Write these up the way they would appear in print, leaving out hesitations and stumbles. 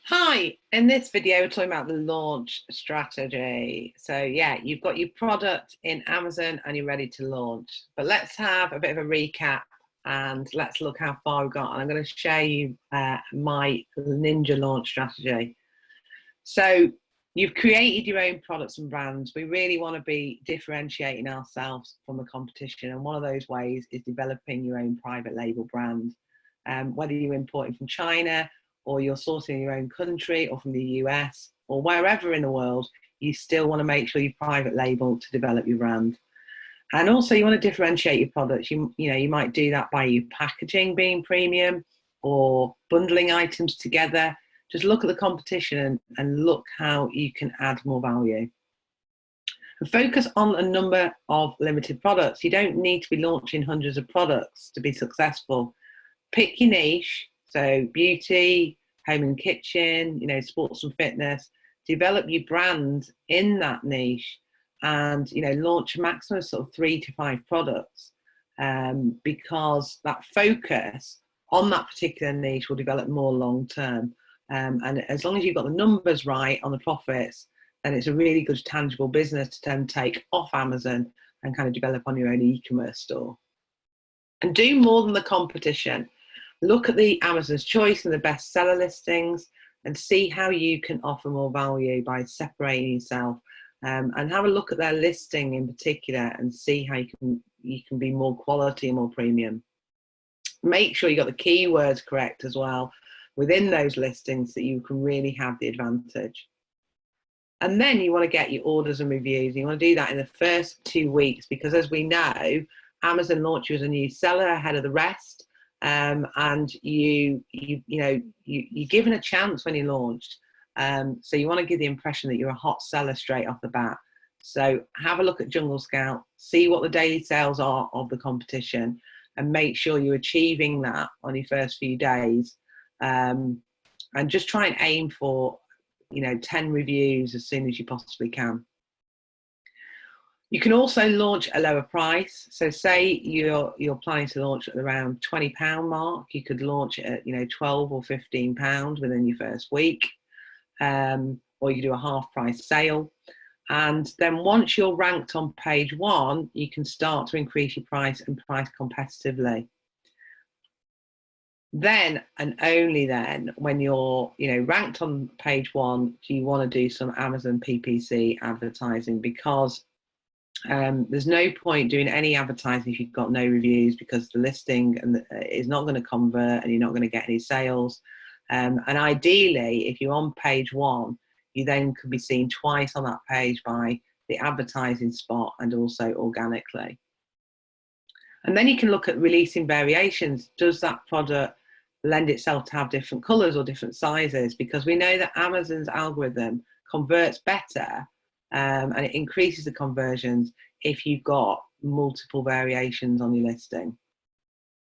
Hi, in this video we're talking about the launch strategy. So yeah, you've got your product in Amazon and you're ready to launch. But let's have a bit of a recap and let's look how far we've got. And I'm going to show you my ninja launch strategy. So you've created your own products and brands. We really want to be differentiating ourselves from the competition. And one of those ways is developing your own private label brand. Whether you're importing from China, or you're sourcing in your own country or from the US or wherever in the world, you still want to make sure you private label to develop your brand. And also you want to differentiate your products. You might do that by your packaging being premium or bundling items together. Just look at the competition and look how you can add more value. And focus on a number of limited products. You don't need to be launching hundreds of products to be successful. Pick your niche. So beauty, home and kitchen, sports and fitness. Develop your brand in that niche, and launch a maximum of sort of 3 to 5 products, because that focus on that particular niche will develop more long term. And as long as you've got the numbers right on the profits, then it's a really good tangible business to then take off Amazon and kind of develop on your own e-commerce store. And do more than the competition. Look at the Amazon's Choice and the bestseller listings and see how you can offer more value by separating yourself, and have a look at their listing in particular and see how you can be more quality and more premium. Make sure you got the keywords correct as well within those listings so that you can really have the advantage. And then you want to get your orders and reviews. You want to do that in the first 2 weeks, because as we know, Amazon launches a new seller ahead of the rest. And you're given a chance when you launched. So you want to give the impression that you're a hot seller straight off the bat. So have a look at Jungle Scout, see what the daily sales are of the competition, and make sure you're achieving that on your first few days. And just try and aim for 10 reviews as soon as you possibly can. You can also launch a lower price. So say you're planning to launch at around £20 mark, you could launch at £12 or £15 within your first week, or you could do a half price sale. And then once you're ranked on page 1, you can start to increase your price and price competitively. Then and only then, when you're ranked on page 1, do you want to do some Amazon PPC advertising, because there's no point doing any advertising if you've got no reviews, because the listing is not going to convert and you're not going to get any sales. And ideally, if you're on page 1, you then could be seen twice on that page by the advertising spot and also organically. And then you can look at releasing variations. Does that product lend itself to have different colors or different sizes? Because we know that Amazon's algorithm converts better, and it increases the conversions if you've got multiple variations on your listing.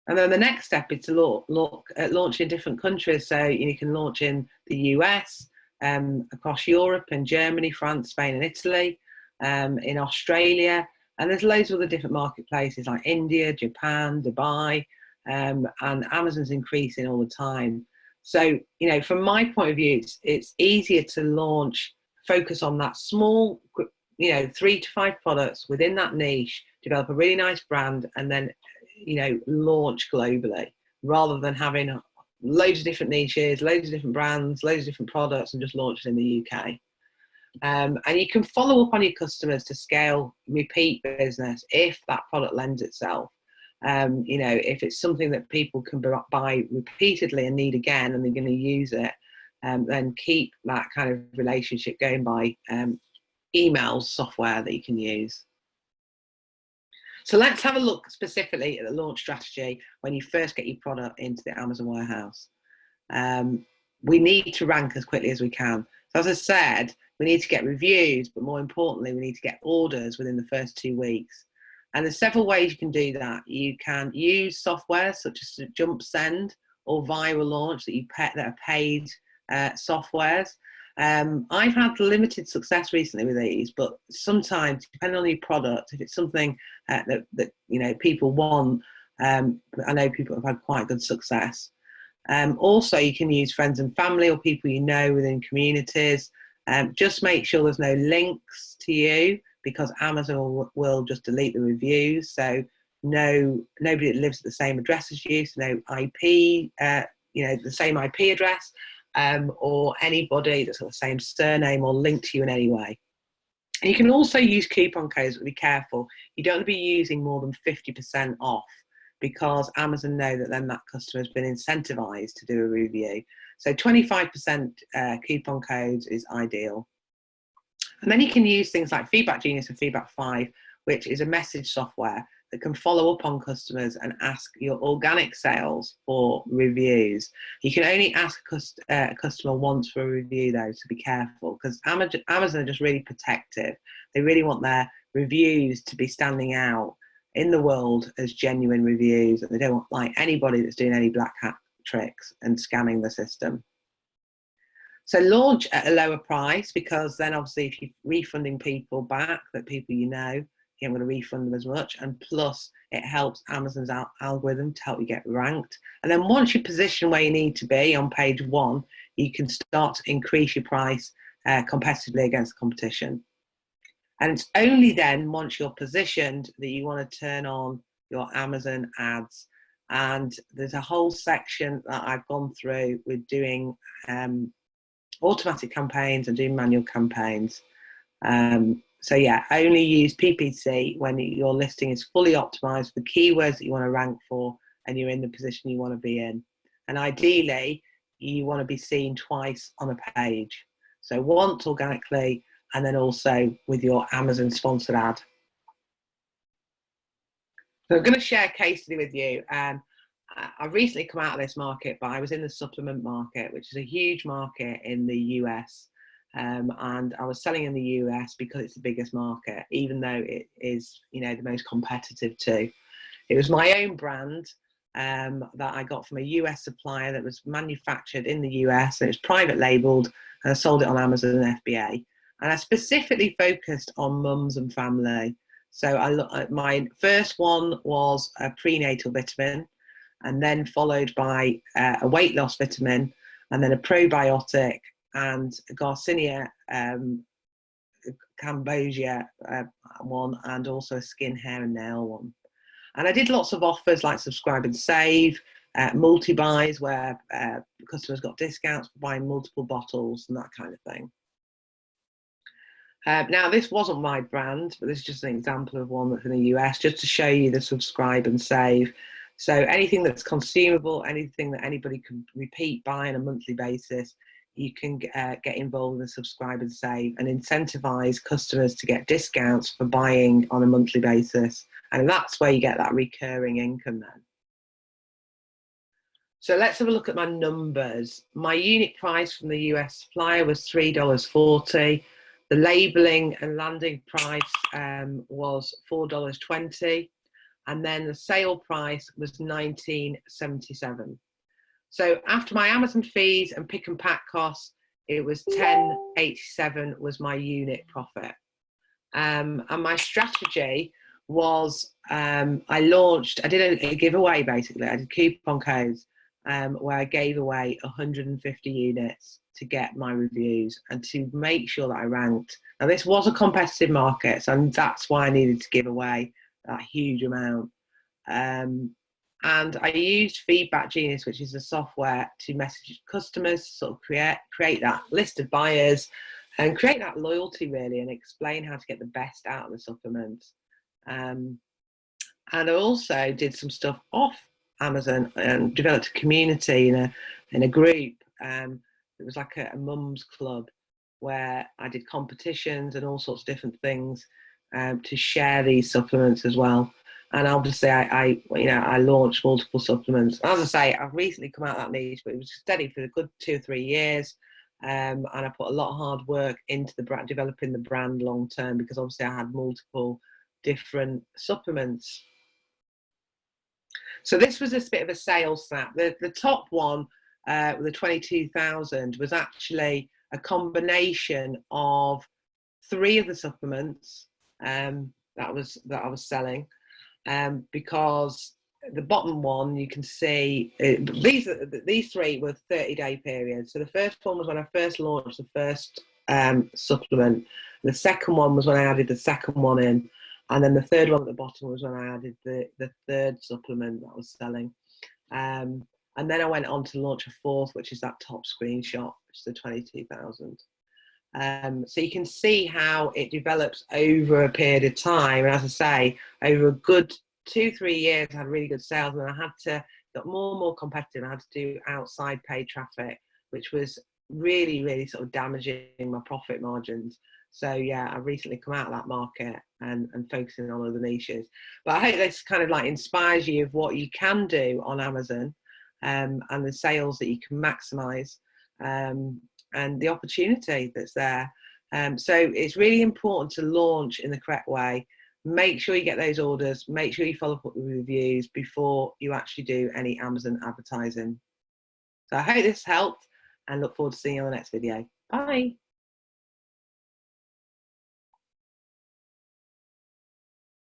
And then the next step is to look at launching in different countries. So you can launch in the US, across Europe and Germany, France, Spain and Italy, in Australia, and there's loads of other different marketplaces like India, Japan, Dubai, and Amazon's increasing all the time. So from my point of view, it's easier to launch, focus on that small 3 to 5 products within that niche, develop a really nice brand, and then launch globally, rather than having loads of different niches, loads of different brands, loads of different products, and just launch it in the UK. And you can follow up on your customers to scale repeat business if that product lends itself. If it's something that people can buy repeatedly and need again, and they're going to use it, then keep that kind of relationship going by email software that you can use. So let's have a look specifically at the launch strategy when you first get your product into the Amazon warehouse. We need to rank as quickly as we can. So as I said, we need to get reviews, but more importantly, we need to get orders within the first 2 weeks. And there's several ways you can do that. You can use software such as Jump Send or Viral Launch that are paid softwares. I've had limited success recently with these, but sometimes, depending on your product, if it's something that people want, I know people have had quite good success. Also, you can use friends and family or people you know within communities. Just make sure there's no links to you, because Amazon will just delete the reviews. So nobody that lives at the same address as you, so no IP, the same IP address, or anybody that's got the same surname or linked to you in any way. And you can also use coupon codes, but be careful. You don't want to be using more than 50% off, because Amazon know that then that customer has been incentivized to do a review. So 25% coupon codes is ideal. And then you can use things like Feedback Genius and Feedback 5, which is a message software that can follow up on customers and ask your organic sales for reviews. You can only ask a customer once for a review, though, so be careful, because Amazon are just really protective. They really want their reviews to be standing out in the world as genuine reviews, and they don't want like anybody that's doing any black hat tricks and scamming the system. So launch at a lower price, because then obviously if you're refunding people back, that people you know, you ain't going to refund them as much, and plus it helps Amazon's algorithm to help you get ranked. And then once you position where you need to be on page 1, you can start to increase your price competitively against the competition. And it's only then, once you're positioned, that you want to turn on your Amazon ads. And there's a whole section that I've gone through with doing automatic campaigns and doing manual campaigns. So yeah, only use PPC when your listing is fully optimized for the keywords that you want to rank for and you're in the position you want to be in. And ideally, you want to be seen twice on a page. So once organically, and then also with your Amazon sponsored ad. So I'm going to share a case study with you. I've recently come out of this market, but I was in the supplement market, which is a huge market in the US. And I was selling in the US because it's the biggest market, even though it is, the most competitive too. It was my own brand that I got from a US supplier that was manufactured in the US, and it was private labeled, and I sold it on Amazon and FBA. And I specifically focused on mums and family. So my first one was a prenatal vitamin, and then followed by a weight loss vitamin, and then a probiotic, and a Garcinia Cambogia one, and also a skin, hair and nail one. And I did lots of offers like subscribe and save, multi-buys where customers got discounts for buying multiple bottles and that kind of thing. Now, this wasn't my brand, but this is just an example of one that's in the US, just to show you the subscribe and save. So anything that's consumable, anything that anybody can repeat buy on a monthly basis, you can get involved in the subscribe and save and incentivize customers to get discounts for buying on a monthly basis. And that's where you get that recurring income then. So let's have a look at my numbers. My unit price from the US supplier was $3.40. The labeling and landing price was $4.20. And then the sale price was $19.77. So after my Amazon fees and pick and pack costs, it was $10.87 was my unit profit. And my strategy was I did a giveaway basically. I did coupon codes where I gave away 150 units to get my reviews and to make sure that I ranked. Now this was a competitive market, so that's why I needed to give away that huge amount. And I used Feedback Genius, which is a software to message customers, sort of create that list of buyers and create that loyalty really, and explain how to get the best out of the supplement. And I also did some stuff off Amazon and developed a community in a group. It was like a mum's club where I did competitions and all sorts of different things to share these supplements as well. And obviously I launched multiple supplements. As I say, I've recently come out of that niche, but it was steady for a good 2 or 3 years. And I put a lot of hard work into the brand, developing the brand long term, because obviously I had multiple different supplements. So this was a bit of a sales snap. The top one, with the 22,000, was actually a combination of 3 of the supplements that I was selling, because the bottom one, you can see these three were 30-day periods. So the first one was when I first launched the first supplement. The second one was when I added the second one in, and then the third one at the bottom was when I added the third supplement that I was selling. And then I went on to launch a fourth, which is that top screenshot, which is the 22,000. So you can see how it develops over a period of time. And as I say, over a good 2-3 years, I had really good sales, and I had to got more and more competitive. I had to do outside paid traffic, which was really sort of damaging my profit margins. So yeah, I've recently come out of that market and focusing on other niches. But I hope this kind of like inspires you of what you can do on Amazon, and the sales that you can maximize, and the opportunity that's there. So it's really important to launch in the correct way. Make sure you get those orders, make sure you follow up with reviews before you actually do any Amazon advertising. So I hope this helped, and look forward to seeing you on the next video. Bye.